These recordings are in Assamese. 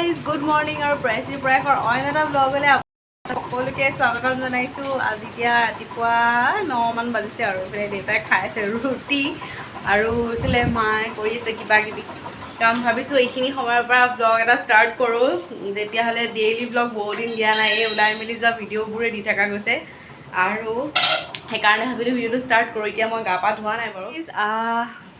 গাইজ গুড মৰ্ণিং আৰু প্ৰাইচি প্ৰায়কৰ অইন এটা ব্লগলৈ সকলোকে স্বাগতম জনাইছোঁ। আজি এতিয়া ৰাতিপুৱা 9 মান বাজিছে আৰু এইফালে দেউতাই খাই আছে ৰুটি আৰু এইফালে মায়ে কৰি আছে কিবা কিবি। কাৰণ ভাবিছোঁ এইখিনি সময়ৰ পৰা ব্লগ এটা ষ্টাৰ্ট কৰোঁ, তেতিয়াহ'লে ডেইলি ব্লগ বহুত দিন দিয়া নাই, এই ওলাই মেলি যোৱা ভিডিঅ'বোৰে দি থকা গৈছে আৰু সেইকাৰণে ভাবিলোঁ ভিডিঅ'টো ষ্টাৰ্ট কৰোঁ। এতিয়া মই গা পা ধোৱা নাই বাৰু,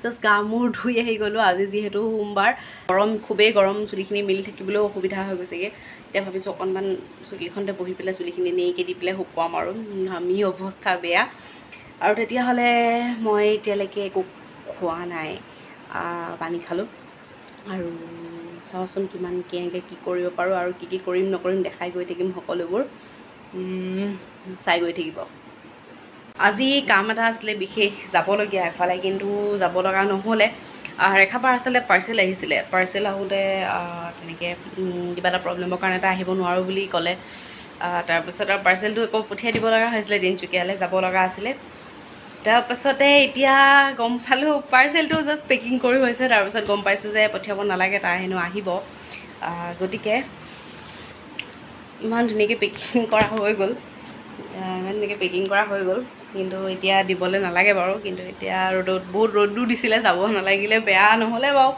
জাষ্ট গা মূৰ ধুই আহি গ'লোঁ। আজি যিহেতু সোমবাৰ, গৰম খুবেই গৰম, চুলিখিনি মিলি থাকিবলৈও অসুবিধা হৈ গৈছেগৈ। এতিয়া ভাবিছোঁ অকণমান চকীখনতে বহি পেলাই চুলিখিনি নেইকে দি পেলাই শুকুৱাম আৰু ঘামি অৱস্থা বেয়া। আৰু তেতিয়াহ'লে মই এতিয়ালৈকে একো খোৱা নাই, পানী খালোঁ আৰু চাওঁচোন কিমান কেনেকৈ কি কৰিব পাৰোঁ আৰু কি কি কৰিম নকৰিম দেখাই গৈ থাকিম, সকলোবোৰ চাই গৈ থাকিব। আজি কাম এটা আছিলে বিশেষ, যাবলগীয়া এফালে, কিন্তু যাব লগা নহ'লে। ৰেখাপাৰ আচলতে পাৰ্চেল আহিছিলে, পাৰ্চেল আহোঁতে তেনেকৈ কিবা এটা প্ৰব্লেমৰ কাৰণে এটা আহিব নোৱাৰোঁ বুলি ক'লে। তাৰপিছত আৰু পাৰ্চেলটো আকৌ পঠিয়াই দিব লগা হৈছিলে, তিনিচুকীয়ালৈ যাব লগা আছিলে। তাৰপাছতে এতিয়া গম পালোঁ পাৰ্চেলটো জাষ্ট পেকিং কৰি হৈছে, তাৰপিছত গম পাইছোঁ যে পঠিয়াব নালাগে, তাৰ হেনো আহিব। গতিকে ইমান ধুনীয়াকৈ পেকিং কৰা হৈ গ'ল, কিন্তু এতিয়া দিবলৈ নালাগে বাৰু। কিন্তু এতিয়া বহুত ৰ'দো দিছিলে, যাব নালাগিলে, বেয়া নহ'লে বাৰু।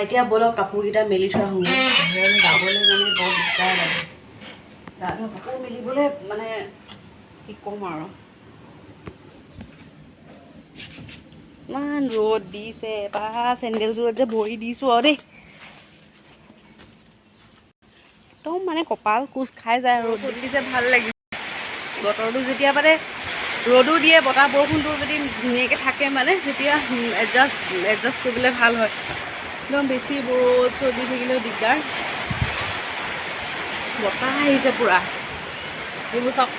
এতিয়া ব'লক কাপোৰকেইটা মেলি থোৱা আহোঁ, বাহিৰলৈ যাবলৈ মানে বৰ দিগদাৰ লাগে। কাপোৰ মেলিবলৈ মানে কি ক'ম আৰু, ইমান ৰ'দ দিছে। চেণ্ডেলযোৰত যে ভৰি দিছোঁ আৰু দেই, একদম মানে কঁপাল কোচ খাই যায়। ৰ'দ দিছে, ভাল লাগিছে বতৰটো। যেতিয়া মানে ৰ'দো দিয়ে, বতাহ বৰষুণটো যদি ধুনীয়াকৈ থাকে মানে, তেতিয়া এডজাষ্ট কৰিবলৈ ভাল হয়। একদম বেছি ৰ'দ চদি থাকিলেও দিগদাৰ। বতাহ আহিছে পূৰা, এইবোৰ চাওক।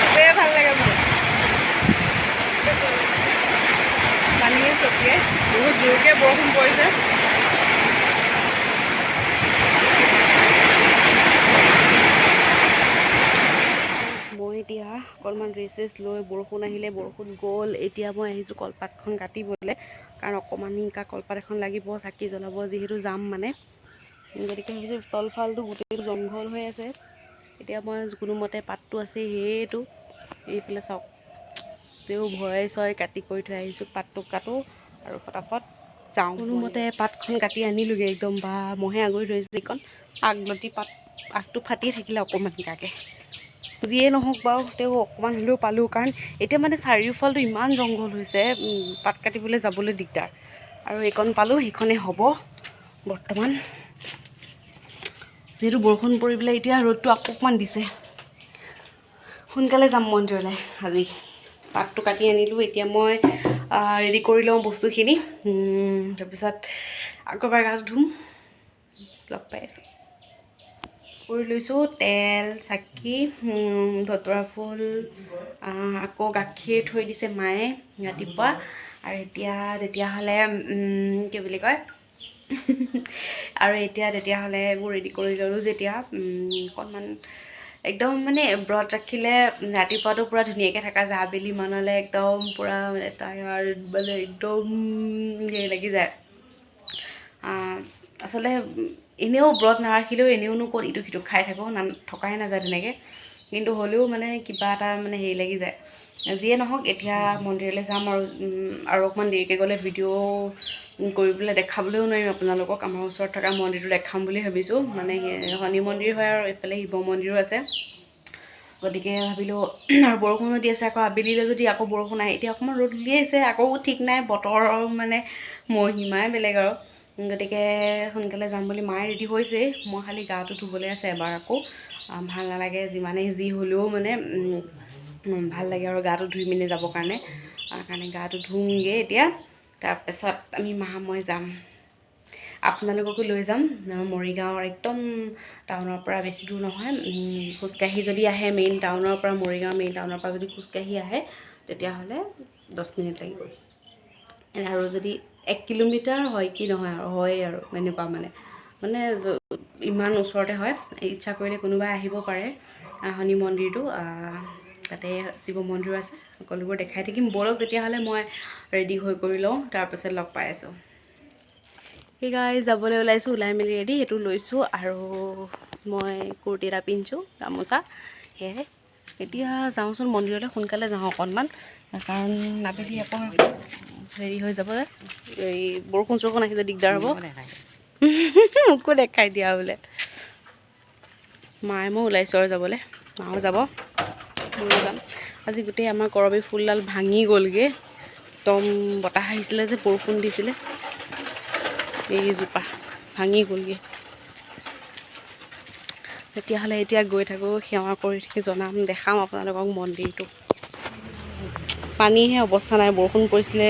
খুবেই ভাল লাগে মোৰ, পানীয়ে চকিয়ে বহুত জোৰকৈ বৰষুণ পৰিছে। মই এতিয়া অকণমান ৰেষ্ট লৈ, বৰষুণ আহিলে, বৰষুণ গ'ল। এতিয়া মই আহিছোঁ কলপাতখন কাটিবলৈ, কাৰণ অকণমানিকা কলপাত এখন লাগিব চাকি জ্বলাব, যিহেতু যাম মানে। গতিকে ভাবিছোঁ তলফালটো গোটেইটো জংঘল হৈ আছে। এতিয়া মই কোনোমতে পাতটো আছে সেইটো, এইফালে চাওক, তেও ভয় চয় কাটি কৰি থৈ আহিছোঁ। পাতটো কাটোঁ আৰু ফটাফট যাওঁ। কোনোমতে পাতখন কাটি আনিলোগৈ, একদম বা মহে আগুৰি ধৰিছে এইখন আগলতি পাত, আগটো ফাটি থাকিলে অকণমানিকাকৈ। যিয়ে নহওক বাৰু, তেওঁ অকণমান হ'লেও পালোঁ, কাৰণ এতিয়া মানে চাৰিওফালটো ইমান জংঘল হৈছে, পাত কাটিবলৈ যাবলৈ দিগদাৰ। আৰু এইকণ পালোঁ, সেইখনেই হ'ব বৰ্তমান। যিহেতু বৰষুণ পৰি পেলাই এতিয়া ৰ'দটো অকণমান দিছে, সোনকালে যাম মন্দিৰলৈ। আজি পাতটো কাটি আনিলোঁ, এতিয়া মই ৰেডি কৰি লওঁ বস্তুখিনি, তাৰপিছত আকৌ এবাৰ গা ধুম। লগ পাই আছোঁ। কৰি লৈছোঁ তেল, চাকি, ধতুৰা ফুল, আকৌ গাখীৰ থৈ দিছে মায়ে ৰাতিপুৱা। আৰু এতিয়া তেতিয়াহ'লে কি বুলি কয় আৰু এতিয়া তেতিয়াহ'লে এইবোৰ ৰেডি কৰি ল'লোঁ। যেতিয়া অকণমান একদম মানে ব্ৰত ৰাখিলে ৰাতিপুৱাটো পূৰা ধুনীয়াকৈ থকা যায়, আবেলি মানলৈ একদম পূৰা টায়াৰ্ড, মানে একদম হেৰি লাগি যায়। আচলতে এনেও ব্ৰত নাৰাখিলেও এনেওনো ক'ত ইটো সিটো খাই থাকোঁ, থকাই নাযায় তেনেকৈ, কিন্তু হ'লেও মানে কিবা এটা মানে হেৰি লাগি যায়। যিয়ে নহওক, এতিয়া মন্দিৰলৈ যাম আৰু অকণমান দেৰিকৈ গ'লে ভিডিঅ' কৰিবলৈ দেখাবলৈও নোৱাৰিম আপোনালোকক। আমাৰ ওচৰত থকা মন্দিৰটো দেখাম বুলি ভাবিছোঁ, মানে শনি মন্দিৰ হয় আৰু এইফালে শিৱ মন্দিৰো আছে। গতিকে ভাবিলোঁ, আৰু বৰষুণো দি আছে, আকৌ আবেলিলৈ যদি আকৌ বৰষুণ আহে। এতিয়া অকণমান ৰ'দ উলিয়াইছে, আকৌ ঠিক নাই, বতৰৰ মানে মহিমাই বেলেগ আৰু। গতিকে সোনকালে যাম বুলি মায়ে ৰেডি হৈছেই, মই খালি গাটো ধুবলৈ আছে এবাৰ আকৌ। ভাল নালাগে, যিমানেই যি হ'লেও মানে ভাল লাগে আৰু গাটো ধুই মেলি যাবৰ কাৰণে গাটো ধুওঁগৈ এতিয়া। তাৰপিছত আমি মই যাম, আপোনালোককো লৈ যাম। মৰিগাঁৱৰ একদম টাউনৰ পৰা বেছি দূৰ নহয়, খোজকাঢ়ি যদি আহে মেইন টাউনৰ পৰা, মৰিগাঁও মেইন টাউনৰ পৰা যদি খোজকাঢ়ি আহে তেতিয়াহ'লে 10 মিনিট লাগিব। আৰু যদি 1 কিলোমিটাৰ হয় কি নহয় আৰু হয়েই আৰু এনেকুৱা মানে ইমান ওচৰতে হয়। ইচ্ছা কৰিলে কোনোবাই আহিব পাৰে শনি মন্দিৰটো। তাতে শিৱ মন্দিৰ আছে সকলোবোৰ দেখাই থাকিম বলক তেতিয়াহ'লে মই ৰেডি হৈ কৰি লওঁ তাৰপিছত লগ পাই আছোঁ সেই গাইজ যাবলৈ ওলাইছোঁ ওলাই মেলি ৰেডি এইটো লৈছোঁ আৰু মই কুৰ্তি এটা পিন্ধিছোঁ গামোচা সেয়াই এতিয়া যাওঁচোন মন্দিৰলৈ সোনকালে যাওঁ অকণমান কাৰণ আবেলি আকৌ হেৰি হৈ যাব যে এই বৰষুণ চৰষুণ আহিলে দিগদাৰ হ'ব মোকো দেখাই দিয়া বোলে মায়ে মই ওলাইছোঁ আৰু যাবলৈ মাও যাব ময়ো যাম আজি গোটেই আমাৰ কৰবী ফুলডাল ভাঙি গ'লগৈ একদম বতাহ আহিছিলে যে বৰষুণ দিছিলে এইজোপা ভাঙি গ'লগৈ তেতিয়াহ'লে এতিয়া গৈ থাকোঁ সেৱা কৰি থাকি জনাম দেখাম আপোনালোকক মন্দিৰটো পানীহে অৱস্থা নাই বৰষুণ পৰিছিলে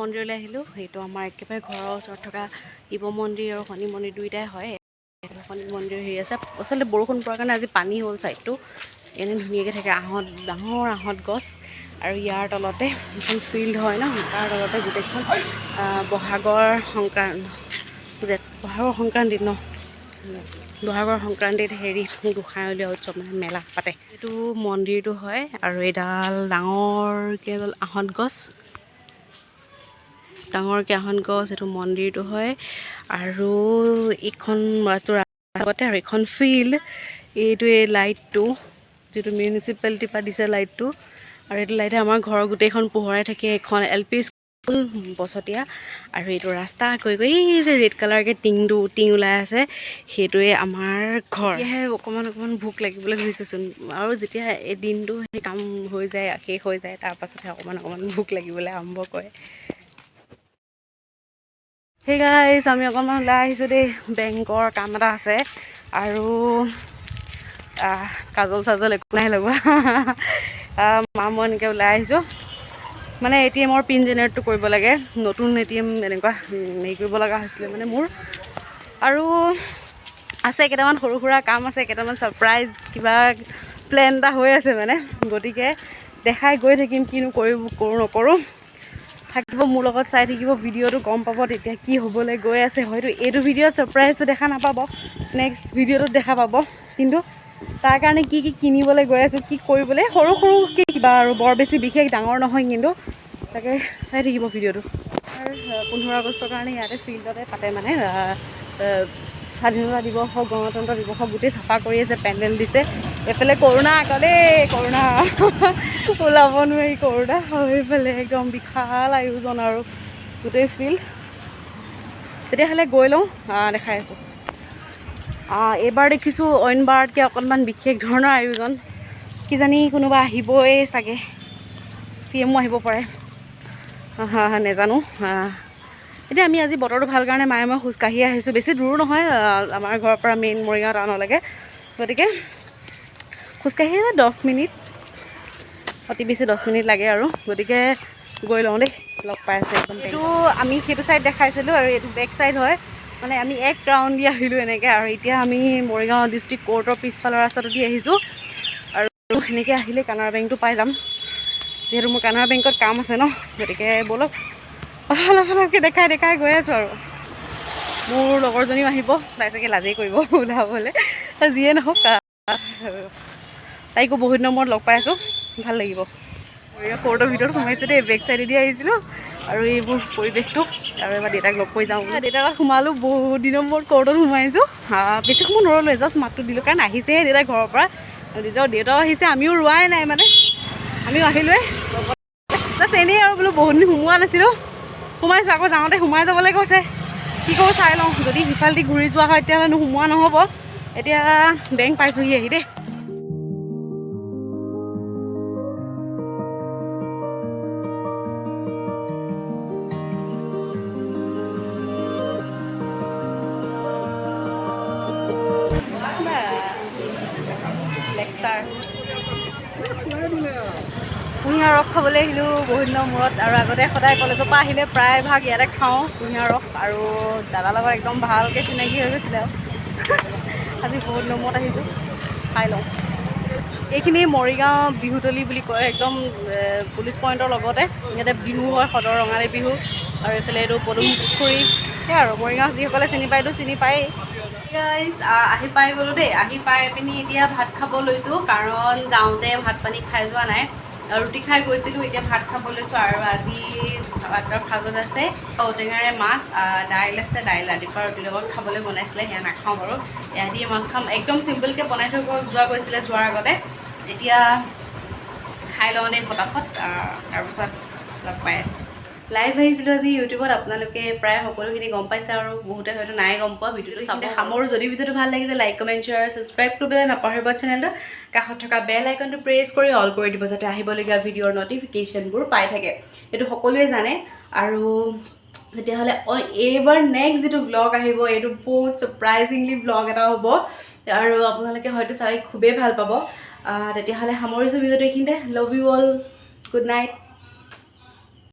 মন্দিৰলৈ আহিলোঁ সেইটো আমাৰ একেবাৰে ঘৰৰ ওচৰত থকা শিৱ মন্দিৰ আৰু শনি মন্দিৰ দুয়োটাই হয় শনি মন্দিৰ হেৰি আছে আচলতে বৰষুণ পৰাৰ কাৰণে আজি পানী হ'ল ছাইডটো এনেই ধুনীয়াকৈ থাকে আহঁত ডাঙৰ আহঁত গছ আৰু ইয়াৰ তলতে এখন ফিল্ড হয় ন তাৰ তলতে গোটেইখন বহাগৰ সংক্ৰান্তিত ন বহাগৰ সংক্ৰান্তিত হেৰি গোঁসাই উলিওৱা উৎসৱ মানে মেলা পাতে এইটো মন্দিৰটো হয় আৰু এইডাল ডাঙৰকৈ এডাল আহঁত গছ ডাঙৰকৈ আহঁত গছ এইটো মন্দিৰটো হয় আৰু এইখন ৰাস্তাতে আৰু এইখন ফিল্ড এইটো এই লাইটটো যিটো মিউনিচিপালিটিৰ পৰা দিছে লাইটটো আৰু এইটো লাইটে আমাৰ ঘৰৰ গোটেইখন পোহৰাই থাকে এখন LP স্কুল বছতীয়া আৰু এইটো ৰাস্তা গৈ গৈ এই যে ৰেড কালাৰকৈ টিং ওলাই আছে সেইটোৱে আমাৰ ঘৰ এতিয়াহে অকণমান ভোক লাগিবলৈ ধৰিছেচোন আৰু যেতিয়া এই দিনটো সেই কাম হৈ যায় শেষ হৈ যায় তাৰপাছতহে অকণমান ভোক লাগিবলৈ আৰম্ভ কৰে সেই গাইজ আমি অকণমান ওলাই আহিছোঁ দেই বেংকৰ কাম এটা আছে আৰু কাজল চাজল একো নাই লগোৱা মা মই এনেকৈ ওলাই আহিছোঁ মানে ATMৰ পিন জেনেৰেটটো কৰিব লাগে নতুন ATM এনেকুৱা হেৰি কৰিব লগা হৈছিলে মানে মোৰ আৰু আছে কেইটামান সৰু সুৰা কাম আছে কেইটামান ছাৰপ্ৰাইজ কিবা প্লেন এটা হৈ আছে মানে গতিকে দেখাই গৈ থাকিম কিনো কৰোঁ নকৰোঁ থাকিব মোৰ লগত চাই থাকিব ভিডিঅ'টো গম পাব তেতিয়া কি হ'বলৈ গৈ আছে হয়তো এইটো ভিডিঅ'ত ছাৰপ্ৰাইজটো দেখা নাপাব নেক্সট ভিডিঅ'টোত দেখা পাব কিন্তু তাৰ কাৰণে কি কিনিবলৈ গৈ আছোঁ কি কৰিবলৈ সৰুকৈ কিবা আৰু বৰ বেছি বিশেষ ডাঙৰ নহয় কিন্তু তাকে চাই থাকিব ভিডিঅ'টো আৰু 15 আগষ্টৰ কাৰণে ইয়াতে ফিল্ডতে পাতে মানে স্বাধীনতা দিৱস হওক গণতন্ত্ৰ দিৱস হওক গোটেই চাফা কৰি আছে পেণ্ডেল দিছে এইফালে কৰোণা আকৌ দেই কৰোণা ওলাব নোৱাৰি কৰোণা এইফালে একদম বিশাল আয়োজন আৰু গোটেই ফিল্ড তেতিয়াহ'লে গৈ লওঁ দেখাই আছোঁ এইবাৰ দেখিছোঁ অইনবাৰতকৈ অকণমান বিশেষ ধৰণৰ আয়োজন কিজানি কোনোবা আহিবই চাগে CMও আহিব পাৰে নেজানো এতিয়া আমি আজি বতৰটো ভাল কাৰণে মায়ে মই খোজকাঢ়ি আহিছোঁ বেছি দূৰো নহয় আমাৰ ঘৰৰ পৰা মেইন মৰিগাঁও টাউনলৈকে গতিকে খোজকাঢ়ি 10 মিনিট অতি বেছি 10 মিনিট লাগে আৰু গতিকে গৈ লওঁ দেই লগ পাই আছে একদম এইটো আমি সেইটো ছাইড দেখাইছিলোঁ আৰু এইটো বেক ছাইড হয় মানে আমি এক ৰাউণ্ড দি আহিলোঁ এনেকৈ আৰু এতিয়া আমি মৰিগাঁও ডিষ্ট্ৰিক্ট কোৰ্টৰ পিছফালৰ ৰাস্তাটো দি আহিছোঁ আৰু সেনেকৈ আহিলে কানাড়া বেংকটো পাই যাম যিহেতু মোৰ কানাড়া বেংকত কাম আছে ন গতিকে ব'লক অলপকৈ দেখাই গৈ আছোঁ আৰু মোৰ লগৰজনীও আহিব তাই চাগে লাজেই কৰিব ওলাবলৈ যিয়ে নহওক তাইকো বহুত দিনৰ মূৰত লগ পাই আছোঁ ভাল লাগিব কোৰ্টৰ ভিতৰত সোমাইছোঁ দেই বেক চাইডেদি আহিছিলোঁ আৰু এইবোৰ পৰিৱেশটো আৰু এবাৰ দেউতাক লগ কৰি যাওঁ দেউতাক সোমালোঁ বহুত দিনৰ মূৰত কোৰ্টত সোমাইছোঁ বেছি সময় নৰলোঁ জাষ্ট মাতটো দিলোঁ কাৰণ আহিছেহে দেউতাই ঘৰৰ পৰা দেউতাও আহিছে আমিও ৰোৱাই নাই মানে আমিও আহিলোঁৱে জাষ্ট এনেই আৰু বোলো বহুত দিন সোমোৱা নাছিলোঁ সোমাইছোঁ আকৌ যাওঁতে সোমাই যাবলৈ কৈছে কি কৰোঁ চাই লওঁ যদি সিফালেদি ঘূৰি যোৱা হয় তেতিয়াহ'লে সোমোৱা নহ'ব এতিয়া বেংক পাইছোঁহি আহি দেই লেকচাৰ কুঁহিয়াৰ ৰস খাবলৈ আহিলোঁ বহুত দিনৰ মূৰত আৰু আগতে সদায় কলেজৰ পৰা আহিলে প্ৰায়ভাগ ইয়াতে খাওঁ কুঁহিয়াৰ ৰস আৰু দাদাৰ লগত একদম ভালকৈ চিনাকি হৈ গৈছিলে আৰু আজি বহুত দিনৰ মূৰত আহিছোঁ খাই লওঁ এইখিনি মৰিগাঁও বিহুতলী বুলি কয় একদম পুলিচ পইণ্টৰ লগতে ইয়াতে বিহু হয় সদৰ ৰঙালী বিহু আৰু এইফালে এইটো পদুম পুখুৰী সেয়া আৰু মৰিগাঁও যিসকলে চিনি পায়তো চিনি পায়েই গাইজ আহি পাই গ'লোঁ দেই আহি পাই পিনি এতিয়া ভাত খাব লৈছোঁ কাৰণ যাওঁতে ভাত পানী খাই যোৱা নাই ৰুটি খাই গৈছিলোঁ এতিয়া ভাত খাব লৈছোঁ আৰু আজি ভাতৰ সাজত আছে ঔটেঙাৰে মাছ দাইল আছে দাইল ৰাতিপুৱা ৰুটিৰ লগত খাবলৈ বনাইছিলে সেয়া নাখাওঁ বাৰু এয়া দিয়ে মাছ খাম একদম চিম্পলকৈ বনাই থৈ যোৱা গৈছিলে যোৱাৰ আগতে এতিয়া খাই লওঁ দেই ফটাফট তাৰপিছত লগ পাই আছোঁ লাইভ আহিছিলোঁ আজি ইউটিউবত আপোনালোকে প্ৰায় সকলোখিনি গম পাইছে আৰু বহুতে হয়তো নাই গম পোৱা ভিডিঅ'টো চাবলৈ সামৰোঁ যদি ভিডিঅ'টো ভাল লাগিছে লাইক কমেণ্ট শ্বেয়াৰ ছাবস্ক্ৰাইব কৰিবলৈ নাপাহৰিব চেনেলটো কাষত থকা বেল আইকনটো প্ৰেছ কৰি অল কৰি দিব যাতে আহিবলগীয়া ভিডিঅ'ৰ নটিফিকেশ্যনবোৰ পাই থাকে এইটো সকলোৱে জানে আৰু তেতিয়াহ'লে এইবাৰ নেক্সট যিটো ব্লগ আহিব এইটো বহুত ছাৰপ্ৰাইজিংলি ব্লগ এটা হ'ব আৰু আপোনালোকে হয়তো চাই খুবেই ভাল পাব তেতিয়াহ'লে সামৰিছোঁ ভিডিঅ'টো এইখিনিতে love you all good night